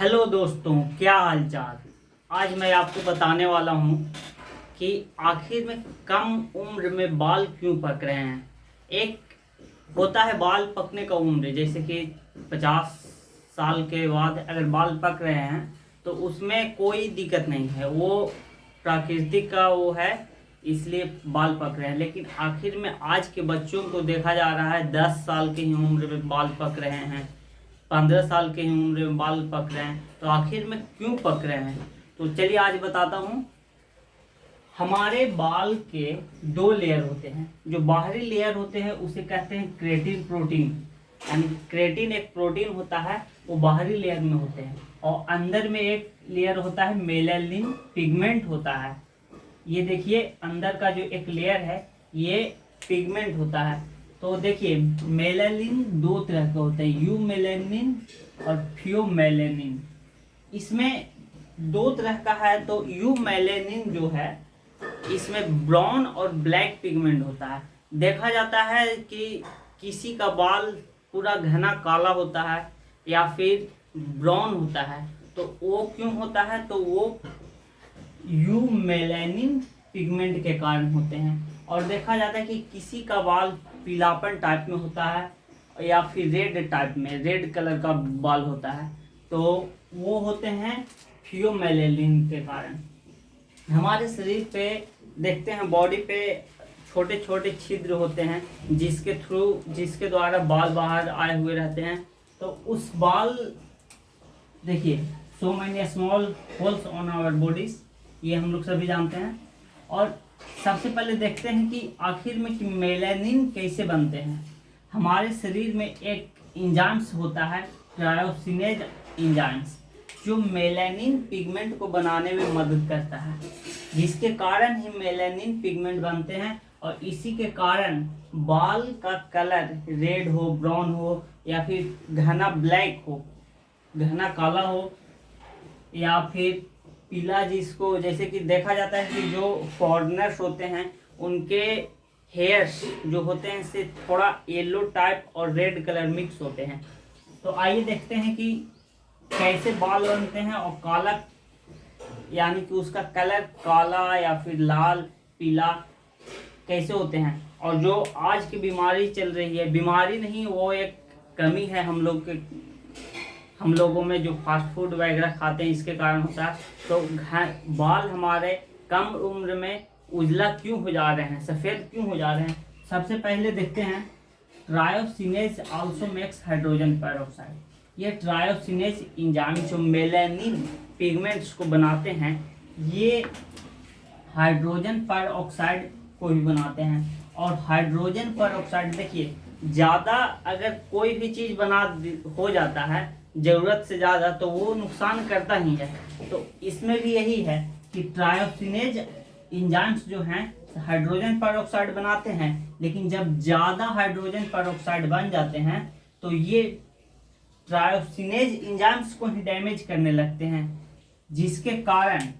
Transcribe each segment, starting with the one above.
Hello दोस्तों, क्या हाल चाल। आज मैं आपको बताने वाला हूँ कि आखिर में कम उम्र में बाल क्यों पक रहे हैं। एक होता है बाल पकने का उम्र, जैसे कि 50 साल के बाद अगर बाल पक रहे हैं तो उसमें कोई दिक्कत नहीं है, वो प्राकृतिक का वो है, इसलिए बाल पक रहे हैं। लेकिन आखिर में आज के बच्चों को देखा जा रहा है 10 साल की ही उम्र में बाल पक रहे हैं, 15 साल की उम्र में बाल पक रहे हैं। तो आखिर में क्यों पक रहे हैं, तो चलिए आज बताता हूँ। हमारे बाल के दो लेयर होते हैं। जो बाहरी लेयर होते हैं उसे कहते हैं क्रेटिन प्रोटीन, यानी क्रेटिन एक प्रोटीन होता है, वो बाहरी लेयर में होते हैं। और अंदर में एक लेयर होता है मेलानिन पिगमेंट होता है। ये देखिए अंदर का जो एक लेयर है ये पिगमेंट होता है। तो देखिए मेलानिन दो तरह के होते हैं, यू मेलानिन और फियो मेलानिन। इसमें दो तरह का है। तो यू मेलानिन जो है इसमें ब्राउन और ब्लैक पिगमेंट होता है। देखा जाता है कि किसी का बाल पूरा घना काला होता है या फिर ब्राउन होता है, तो वो क्यों होता है, तो वो यू मेलानिन पिगमेंट के कारण होते हैं। और देखा जाता है कि किसी का बाल पीलापन टाइप में होता है या फिर रेड टाइप में, रेड कलर का बाल होता है, तो वो होते हैं फियोमेलेनिन के कारण। हमारे शरीर पे देखते हैं, बॉडी पे छोटे छोटे छिद्र होते हैं जिसके द्वारा बाल बाहर आए हुए रहते हैं। तो उस बाल देखिए so many small holes on our bodies, ये हम लोग सभी जानते हैं। और सबसे पहले देखते हैं कि आखिर में कि मेलानिन कैसे बनते हैं। हमारे शरीर में एक इंजाइम्स होता है, ट्रायोसिनेज इंजाइम्स, जो मेलानिन पिगमेंट को बनाने में मदद करता है, जिसके कारण ही मेलानिन पिगमेंट बनते हैं। और इसी के कारण बाल का कलर रेड हो, ब्राउन हो या फिर घना ब्लैक हो, घना काला हो या फिर पीला, जिसको जैसे कि देखा जाता है कि जो फॉरेनर्स होते हैं उनके हेयर्स जो होते हैं से थोड़ा येलो टाइप और रेड कलर मिक्स होते हैं। तो आइए देखते हैं कि कैसे बाल बनते हैं। और काला यानी कि उसका कलर काला या फिर लाल पीला कैसे होते हैं। और जो आज की बीमारी चल रही है, बीमारी नहीं, वो एक कमी है हम लोगों में, जो फास्ट फूड वगैरह खाते हैं, इसके कारण होता है। तो बाल हमारे कम उम्र में उजला क्यों हो जा रहे हैं, सफ़ेद क्यों हो जा रहे हैं। सबसे पहले देखते हैं, ट्रायोसिनेज आल्सो मेक्स हाइड्रोजन पेरोक्साइड। ये ट्रायोसिनेज एंजाइम जो मेलानिन पिगमेंट्स को बनाते हैं, ये हाइड्रोजन पेरोक्साइड को भी बनाते हैं। और हाइड्रोजन पेरोक्साइड देखिए, ज़्यादा अगर कोई भी चीज़ हो जाता है ज़रूरत से ज़्यादा, तो वो नुकसान करता ही है। तो इसमें भी यही है कि ट्रायोसिनेज एंजाइम्स जो हैं हाइड्रोजन पेरोक्साइड बनाते हैं, लेकिन जब ज़्यादा हाइड्रोजन पेरोक्साइड बन जाते हैं तो ये ट्रायोसिनेज एंजाइम्स को ही डैमेज करने लगते हैं, जिसके कारण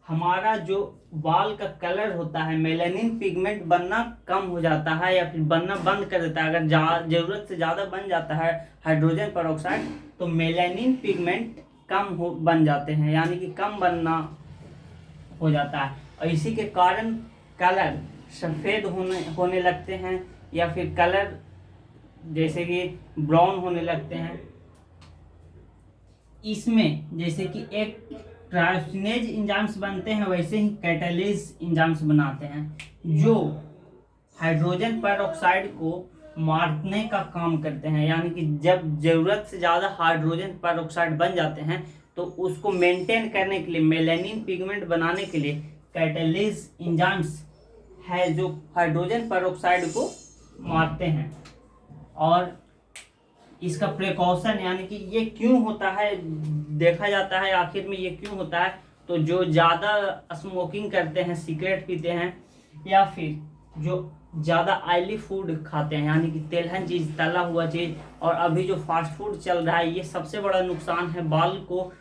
हमारा जो बाल का कलर होता है, मेलानिन पिगमेंट बनना कम हो जाता है या फिर बनना बंद कर देता है। अगर ज़रूरत से ज़्यादा बन जाता है हाइड्रोजन पेरोक्साइड, तो मेलानिन पिगमेंट कम बन जाते हैं, यानी कि कम बनना हो जाता है। और इसी के कारण कलर सफ़ेद होने लगते हैं या फिर कलर जैसे कि ब्राउन होने लगते हैं। इसमें जैसे कि एक ट्रायोसिनेज एंजाइम्स बनते हैं, वैसे ही कैटालेज एंजाइम्स बनाते हैं, जो हाइड्रोजन पेरोक्साइड को मारने का काम करते हैं। यानी कि जब ज़रूरत से ज़्यादा हाइड्रोजन पेरोक्साइड बन जाते हैं तो उसको मेंटेन करने के लिए, मेलानिन पिगमेंट बनाने के लिए कैटालेज एंजाइम्स है जो हाइड्रोजन पेरोक्साइड को मारते हैं। और इसका प्रिकॉशन, यानी कि ये क्यों होता है, देखा जाता है आखिर में ये क्यों होता है, तो जो ज़्यादा स्मोकिंग करते हैं, सिगरेट पीते हैं, या फिर जो ज़्यादा ऑयली फूड खाते हैं, यानी कि तेलहन चीज़, तला हुआ चीज़, और अभी जो फास्ट फूड चल रहा है, ये सबसे बड़ा नुकसान है बाल को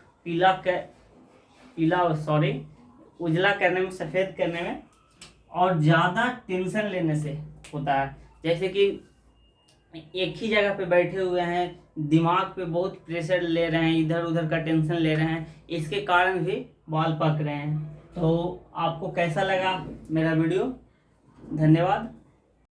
उजला करने में, सफ़ेद करने में। और ज़्यादा टेंशन लेने से होता है, जैसे कि एक ही जगह पे बैठे हुए हैं, दिमाग पे बहुत प्रेशर ले रहे हैं, इधर उधर का टेंशन ले रहे हैं, इसके कारण भी बाल पक रहे हैं। तो आपको कैसा लगा मेरा वीडियो? धन्यवाद।